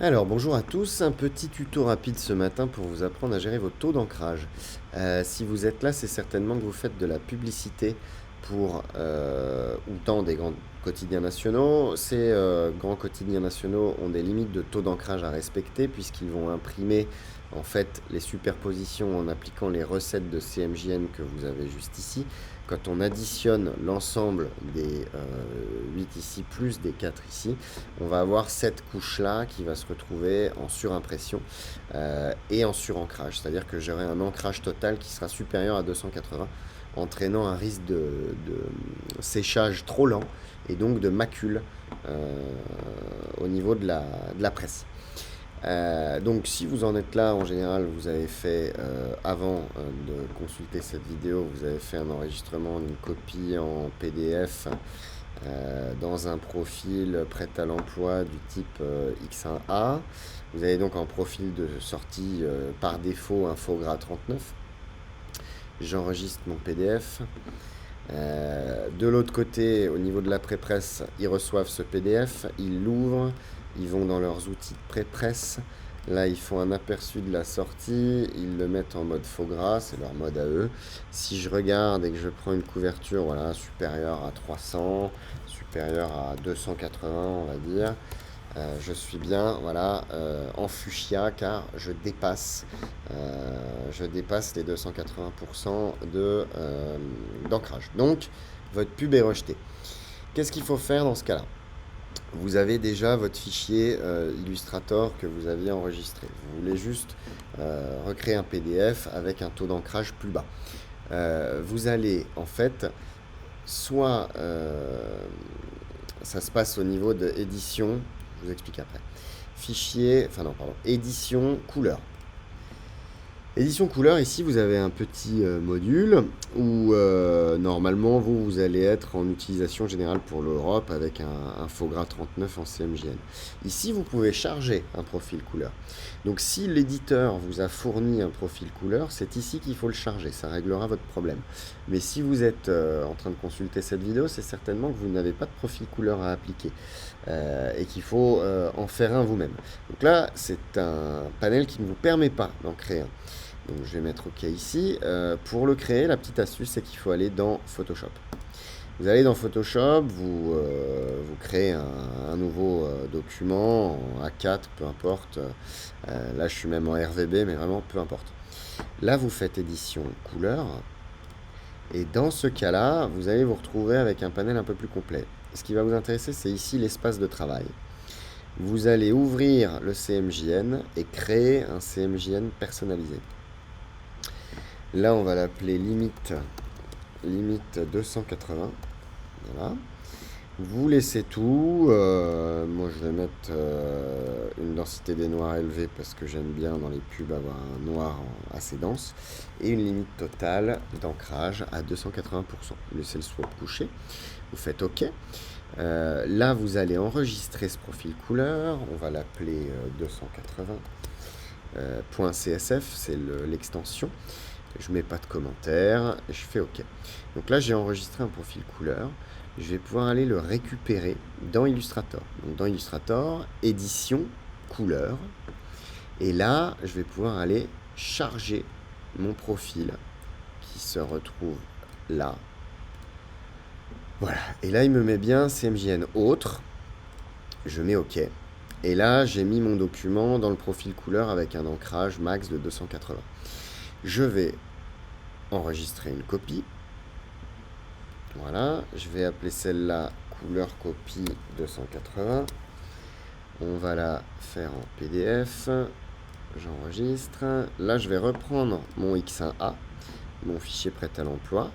Alors bonjour à tous, un petit tuto rapide ce matin pour vous apprendre à gérer vos taux d'ancrage. Si vous êtes là, c'est certainement que vous faites de la publicité pour ou dans des grands quotidiens nationaux. Ces grands quotidiens nationaux ont des limites de taux d'ancrage à respecter puisqu'ils vont imprimer en fait les superpositions en appliquant les recettes de CMJN que vous avez juste ici. Quand on additionne l'ensemble des 8 ici plus des 4 ici, on va avoir cette couche-là qui va se retrouver en surimpression et en surancrage. C'est-à-dire que j'aurai un ancrage total qui sera supérieur à 280, entraînant un risque de séchage trop lent et donc de macule au niveau de la presse. Donc si vous en êtes là, en général, vous avez fait, avant de consulter cette vidéo, vous avez fait un enregistrement d'une copie en PDF dans un profil prêt à l'emploi du type X1A. Vous avez donc un profil de sortie par défaut Infogras 39. J'enregistre mon PDF. De l'autre côté, au niveau de la pré-presse, ils reçoivent ce PDF, ils l'ouvrent, ils vont dans leurs outils de pré-presse. Là, ils font un aperçu de la sortie, ils le mettent en mode faux gras, c'est leur mode à eux. Si je regarde et que je prends une couverture voilà, supérieure à 300, supérieure à 280, on va dire, je suis bien voilà, en fuchsia car je dépasse les 280% d'ancrage. Donc, votre pub est rejetée. Qu'est-ce qu'il faut faire dans ce cas-là? Vous avez déjà votre fichier Illustrator que vous aviez enregistré. Vous voulez juste recréer un PDF avec un taux d'ancrage plus bas. Vous allez en fait, soit ça se passe au niveau de édition, je vous explique après. Fichier, enfin non, pardon, édition couleur. Édition couleur, ici vous avez un petit module où normalement vous allez être en utilisation générale pour l'Europe avec un Infogras 39 en CMJN. Ici vous pouvez charger un profil couleur. Donc si l'éditeur vous a fourni un profil couleur, c'est ici qu'il faut le charger, ça réglera votre problème. Mais si vous êtes en train de consulter cette vidéo, c'est certainement que vous n'avez pas de profil couleur à appliquer et qu'il faut en faire un vous-même. Donc là c'est un panel qui ne vous permet pas d'en créer un. Donc je vais mettre OK ici. Pour le créer, la petite astuce, c'est qu'il faut aller dans Photoshop. Vous allez dans Photoshop, vous créez un nouveau document en A4, peu importe. Là, je suis même en RVB, mais vraiment, peu importe. Là, vous faites édition couleur. Et dans ce cas-là, vous allez vous retrouver avec un panel un peu plus complet. Ce qui va vous intéresser, c'est ici l'espace de travail. Vous allez ouvrir le CMJN et créer un CMJN personnalisé. Là, on va l'appeler limite 280. Voilà. Vous laissez tout. Moi, je vais mettre une densité des noirs élevée parce que j'aime bien dans les pubs avoir un noir assez dense. Et une limite totale d'ancrage à 280%. Vous laissez le swap coucher. Vous faites OK. Là, vous allez enregistrer ce profil couleur. On va l'appeler 280.csf. C'est l'extension. Je mets pas de commentaires, je fais OK. Donc là, j'ai enregistré un profil couleur. Je vais pouvoir aller le récupérer dans Illustrator. Donc dans Illustrator, édition, couleur. Et là, je vais pouvoir aller charger mon profil qui se retrouve là. Voilà. Et là, il me met bien CMJN autre. Je mets OK. Et là, j'ai mis mon document dans le profil couleur avec un ancrage max de 280. Je vais enregistrer une copie. Voilà, je vais appeler celle-là couleur copie 280. On va la faire en PDF. J'enregistre. Là, je vais reprendre mon X1A, mon fichier prêt à l'emploi.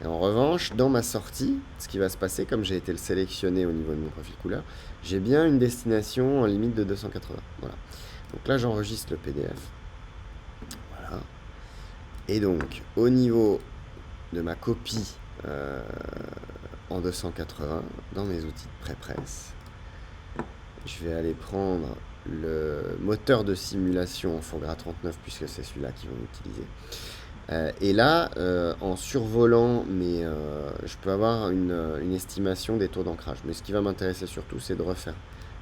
Et en revanche, dans ma sortie, ce qui va se passer, comme j'ai été le sélectionné au niveau de mon profil couleur, j'ai bien une destination en limite de 280. Voilà. Donc là, j'enregistre le PDF. Voilà. Et donc, au niveau de ma copie en 280, dans mes outils de pré-presse, je vais aller prendre le moteur de simulation en Infogras 39, puisque c'est celui-là qu'ils vont utiliser. Et là, en survolant, je peux avoir une estimation des taux d'ancrage. Mais ce qui va m'intéresser surtout, c'est de refaire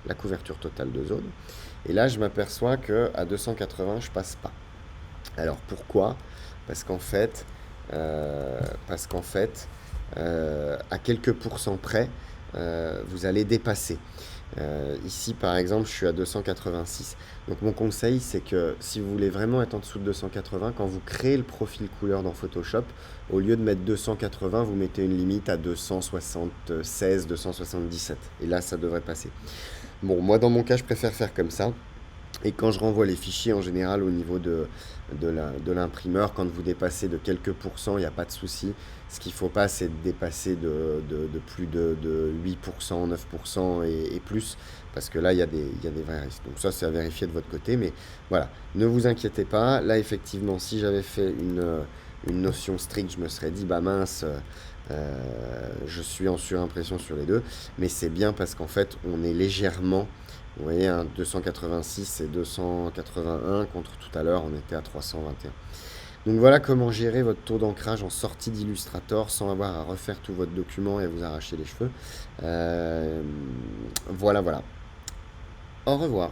la couverture totale de zone. Et là, je m'aperçois qu'à 280, je passe pas. Alors pourquoi? Parce qu'en fait, euh, parce qu'en fait, à quelques pourcents près, vous allez dépasser. Ici, par exemple, je suis à 286. Donc mon conseil, c'est que si vous voulez vraiment être en dessous de 280, quand vous créez le profil couleur dans Photoshop, au lieu de mettre 280, vous mettez une limite à 276, 277. Et là, ça devrait passer. Bon, moi, dans mon cas, je préfère faire comme ça. Et quand je renvoie les fichiers en général au niveau de l'imprimeur, quand vous dépassez de quelques pourcents, il n'y a pas de souci. Ce qu'il ne faut pas, c'est de dépasser de plus de 8%, 9% et plus, parce que là, il y a des vrais risques. Donc ça, c'est à vérifier de votre côté, mais voilà, ne vous inquiétez pas. Là, effectivement, si j'avais fait une notion stricte, je me serais dit, bah mince, je suis en surimpression sur les deux, mais c'est bien parce qu'en fait, on est légèrement. Vous voyez, un 286 et 281 contre tout à l'heure, on était à 321. Donc voilà comment gérer votre taux d'ancrage en sortie d'Illustrator sans avoir à refaire tout votre document et à vous arracher les cheveux. Voilà, voilà. Au revoir.